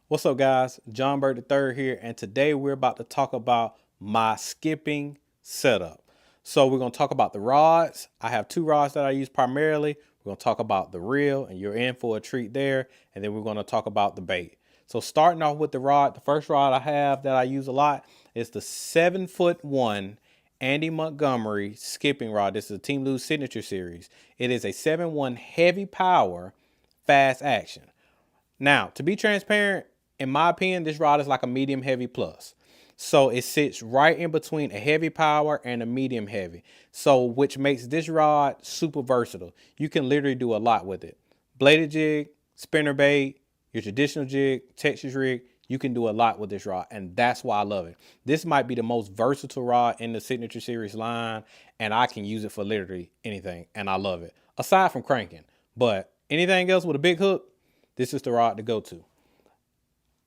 What's up, guys? John Bird III here, and today we're about to talk about my skipping setup. So we're going to talk about the rods. I have two rods that I use primarily. We're going to talk about the reel, and you're in for a treat there. And then we're going to talk about the bait. So starting off with the rod, the first rod I have that I use a lot is the 7'1" Andy Montgomery skipping rod. This is a Team Lose Signature Series. It is a 7'1" heavy power, fast action. Now, to be transparent, in my opinion, this rod is like a medium heavy plus. So it sits right in between a heavy power and a medium heavy. So which makes this rod super versatile. You can literally do a lot with it. Bladed jig, spinner bait, your traditional jig, Texas rig, you can do a lot with this rod, and that's why I love it. This might be the most versatile rod in the Signature Series line, and I can use it for literally anything, and I love it. Aside from cranking, but anything else with a big hook, this is the rod to go to.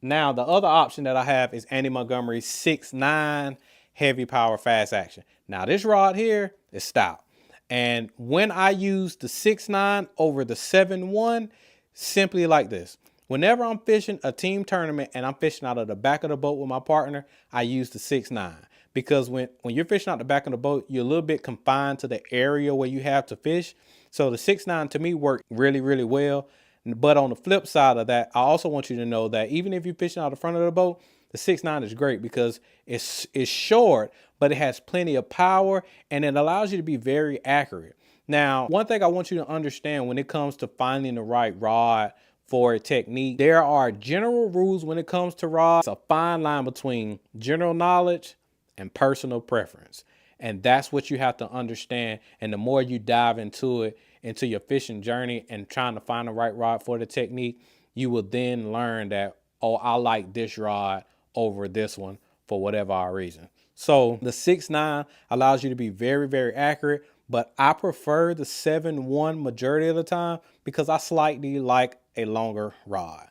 Now, the other option that I have is Andy Montgomery's 6'9" heavy power fast action. Now, this rod here is stout. And when I use the 6'9" over the 7'1", simply like this. Whenever I'm fishing a team tournament and I'm fishing out of the back of the boat with my partner, I use the 6'9". Because when you're fishing out the back of the boat, you're a little bit confined to the area where you have to fish. So the 6'9" to me worked really, really well. But on the flip side of that, I also want you to know that even if you're fishing out the front of the boat, the 6'9" is great because it's short, but it has plenty of power and it allows you to be very accurate. Now, one thing I want you to understand when it comes to finding the right rod for a technique, there are general rules when it comes to rods. It's a fine line between general knowledge and personal preference. And that's what you have to understand. And the more you dive into it, into your fishing journey and trying to find the right rod for the technique, you will then learn that, oh, I like this rod over this one for whatever reason. So the 6'9" allows you to be very, very accurate, but I prefer the 7'1" majority of the time because I slightly like a longer rod.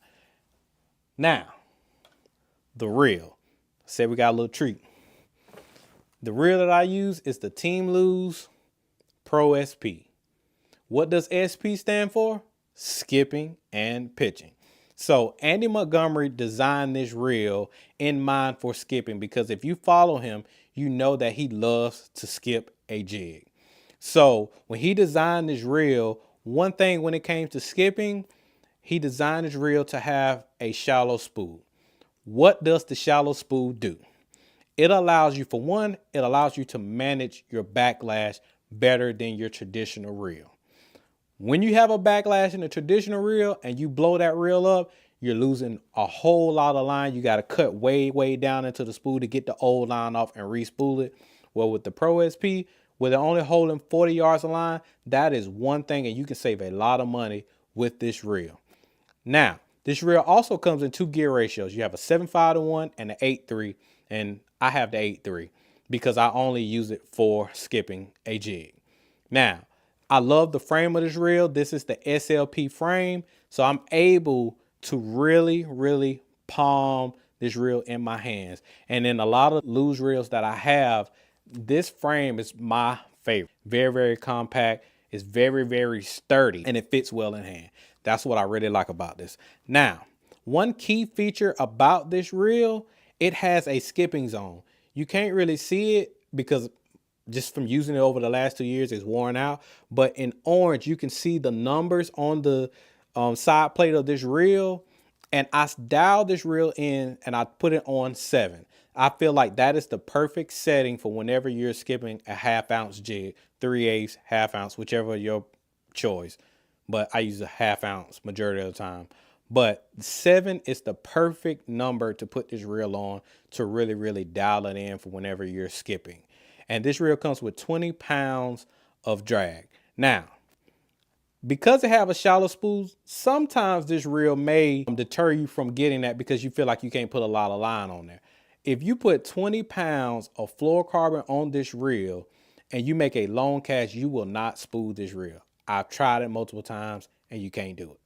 Now, the reel. Say we got a little treat. The reel that I use is the Team Lose Pro SP. What does SP stand for? Skipping and pitching. So Andy Montgomery designed this reel in mind for skipping because if you follow him, you know that he loves to skip a jig. So when he designed this reel, one thing when it came to skipping, he designed his reel to have a shallow spool. What does the shallow spool do? It allows you, for one, it allows you to manage your backlash better than your traditional reel. When you have a backlash in a traditional reel and you blow that reel up, you're losing a whole lot of line. You got to cut way, way down into the spool to get the old line off and re-spool it. Well, with the Pro SP, with it only holding 40 yards of line, that is one thing, and you can save a lot of money with this reel. Now, this reel also comes in two gear ratios. You have a 7.5-1 and an 8.3, and I have the 8.3 because I only use it for skipping a jig. Now, I love the frame of this reel. This is the SLP frame, so I'm able to really, really palm this reel in my hands. And in a lot of Lose reels that I have, this frame is my favorite. Very, very compact. It's very, very sturdy, and it fits well in hand. That's what I really like about this. Now, one key feature about this reel, it has a skipping zone. You can't really see it because just from using it over the last 2 years, it's worn out. But in orange, you can see the numbers on the side plate of this reel. And I dialed this reel in and I put it on 7. I feel like that is the perfect setting for whenever you're skipping a 1/2 ounce jig, 3/8, 1/2 ounce, whichever your choice. But I use a 1/2 ounce majority of the time. But 7 is the perfect number to put this reel on to really, really dial it in for whenever you're skipping. And this reel comes with 20 pounds of drag. Now, because it have a shallow spool, sometimes this reel may deter you from getting that because you feel like you can't put a lot of line on there. If you put 20 pounds of fluorocarbon on this reel and you make a long cast, you will not spool this reel. I've tried it multiple times and you can't do it.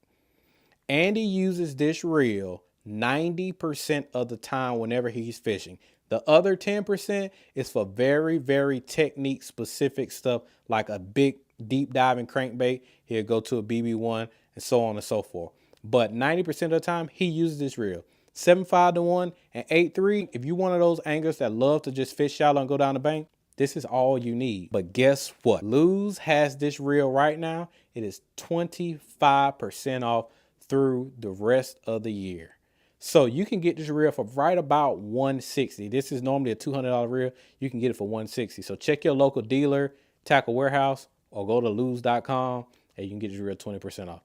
Andy uses this reel 90% of the time whenever he's fishing. The other 10% is for very, very technique specific stuff like a big deep diving crankbait. He'll go to a BB1 and so on and so forth. But 90% of the time he uses this reel. 7.5 to 1 and 8.3. If you're one of those anglers that love to just fish shallow and go down the bank, this is all you need. But guess what? Lew's has this reel right now. It is 25% off through the rest of the year. So you can get this reel for right about $160. This is normally a $200 reel. You can get it for $160. So check your local dealer, Tackle Warehouse, or go to lew's.com and you can get this reel 20% off.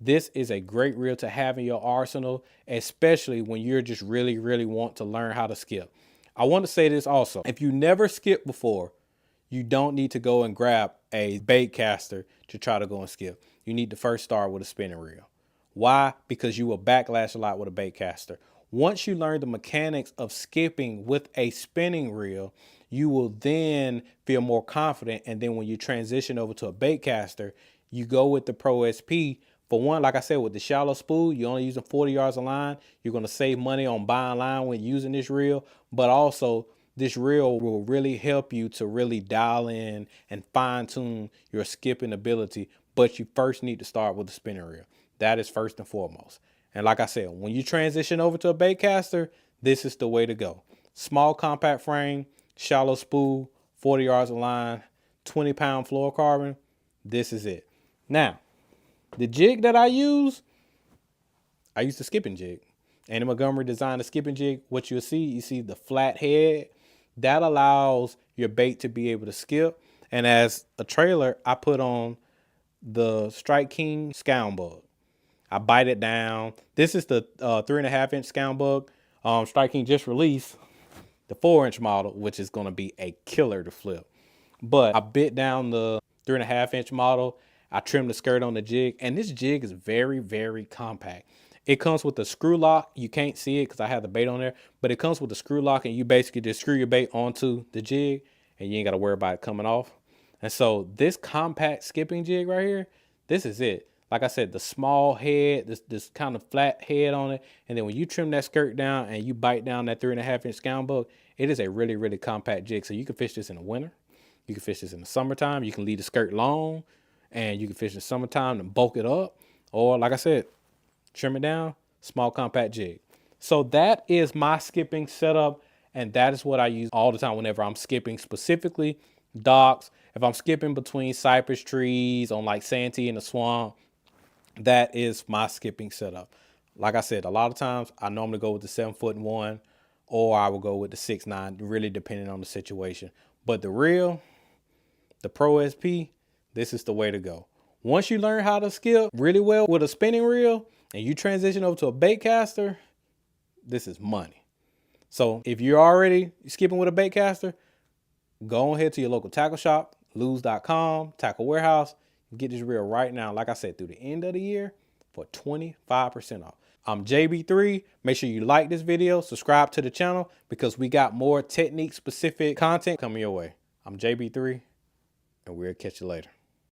This is a great reel to have in your arsenal, especially when you're just really want to learn how to skip. I want to say this also. If you never skipped before, you don't need to go and grab a bait caster to try to go and skip. You need to first start with a spinning reel. Why? Because you will backlash a lot with a bait caster. Once you learn the mechanics of skipping with a spinning reel, you will then feel more confident. And then when you transition over to a bait caster, you go with the Pro SP. For one, like I said, with the shallow spool, you're only using 40 yards of line. You're going to save money on buying line when using this reel, but also this reel will really help you to really dial in and fine tune your skipping ability. But you first need to start with the spinning reel. That is first and foremost. And like I said, when you transition over to a bait caster, this is the way to go. Small compact frame, shallow spool, 40 yards of line, 20-pound fluorocarbon. This is it. Now, the jig that I use the skipping jig. Andy Montgomery designed a skipping jig. What you see the flat head. That allows your bait to be able to skip. And as a trailer, I put on the Strike King Scound Bug. I bite it down. This is the 3.5-inch Scound Bug. Strike King just released the 4-inch model, which is going to be a killer to flip. But I bit down the 3.5-inch model. I trimmed the skirt on the jig, and this jig is very compact. It comes with a screw lock. You can't see it because I have the bait on there, but it comes with a screw lock, and you basically just screw your bait onto the jig, and you ain't got to worry about it coming off. And so this compact skipping jig right here, this is it. Like I said, the small head, this kind of flat head on it, and then when you trim that skirt down and you bite down that 3.5-inch Scound Bug, it is a really compact jig. So you can fish this in the winter. You can fish this in the summertime. You can leave the skirt long, and you can fish in the summertime and bulk it up. Or like I said, trim it down, small compact jig. So that is my skipping setup, and that is what I use all the time whenever I'm skipping, specifically docks. If I'm skipping between cypress trees on like Santee in the swamp, that is my skipping setup. Like I said, a lot of times I normally go with the 7'1", or I will go with the 6'9", really depending on the situation. But the reel, the Pro SP, this is the way to go. Once you learn how to skip really well with a spinning reel and you transition over to a bait caster, this is money. So if you're already skipping with a bait caster, go ahead to your local tackle shop, lew's.com, Tackle Warehouse. Get this reel right now, like I said, through the end of the year for 25% off. I'm JB3. Make sure you like this video, subscribe to the channel, because we got more technique specific content coming your way. I'm JB3, and we'll catch you later.